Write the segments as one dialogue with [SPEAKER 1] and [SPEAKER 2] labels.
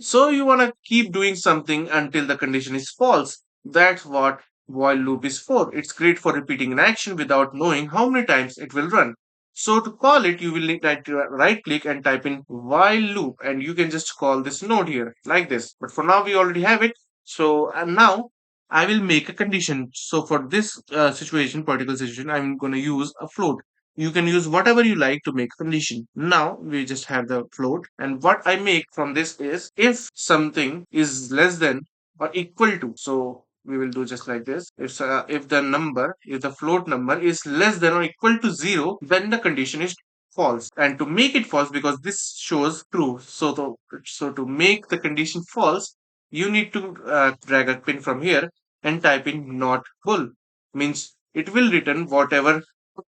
[SPEAKER 1] So you want to keep doing something until the condition is false. That's what while loop is for. It's great for repeating an action without knowing how many times it will run. So to call it, you will need to right click and type in while loop, and you can just call this node here like this. But for now, we already have it. So and now I will make a condition. So for this particular situation, I'm going to use a float. You can use whatever you like to make a condition. Now we just have the float, and what I make from this is if something is less than or equal to. So we will do just like this. If the float number is less than or equal to 0, then the condition is false. And to make it false, because this shows true, so to make the condition false, you need to drag a pin from here and type in not full. Means it will return whatever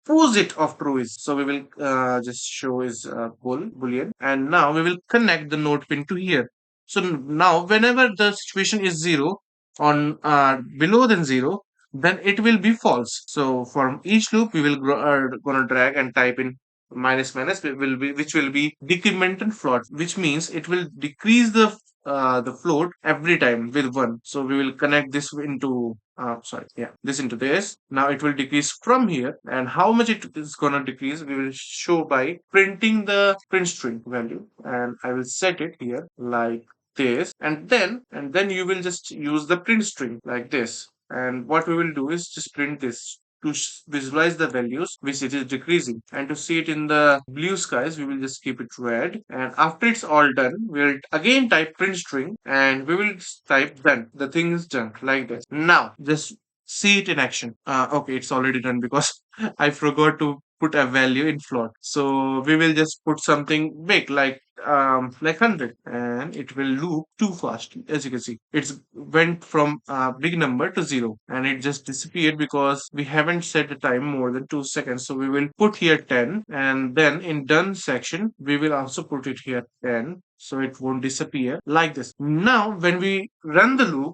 [SPEAKER 1] opposite of true is. So we will just show is boolean, and now we will connect the node pin to here. So now whenever the situation is 0 on below than 0, then it will be false. So from each loop we will gonna drag and type in minus minus, which will be decremental float, which means it will decrease the float every time with 1. So we will connect this into this into this. Now it will decrease from here, and how much it is gonna decrease we will show by printing the print string value, and I will set it here like this, and then you will just use the print string like this. And what we will do is just print this to visualize the values which it is decreasing, and to see it in the blue skies we will just keep it red. And after it's all done, we'll again type print string, and we will type done. The thing is done like this. Now just see it in action. Okay, it's already done because I forgot to put a value in float. So we will just put something big like 100, and it will loop too fast. As you can see, it's went from a big number to 0, and it just disappeared because we haven't set the time more than 2 seconds. So we will put here 10, and then in done section we will also put it here 10, so it won't disappear like this. Now when we run the loop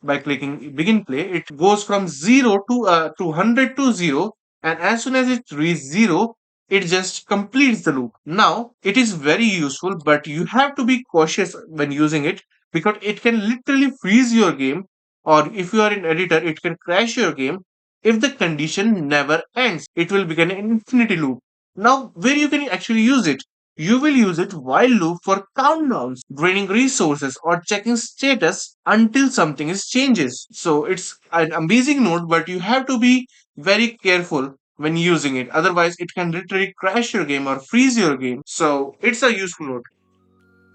[SPEAKER 1] by clicking begin play, it goes from 0 to 100 to 0, and as soon as it reaches 0, it just completes the loop. Now it is very useful, but you have to be cautious when using it, because it can literally freeze your game, or if you are in editor it can crash your game. If the condition never ends, it will become an infinity loop. Now where you can actually use it, you will use it while loop for countdowns, draining resources, or checking status until something is changes. So it's an amazing node, but you have to be very careful when using it. Otherwise, it can literally crash your game or freeze your game. So it's a useful node.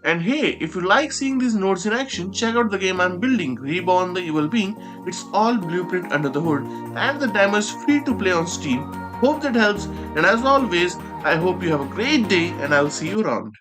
[SPEAKER 1] And hey, if you like seeing these nodes in action, check out the game I'm building, Reborn the Evil Being. It's all blueprint under the hood, and the demo is free to play on Steam. Hope that helps, and as always, I hope you have a great day, and I'll see you around.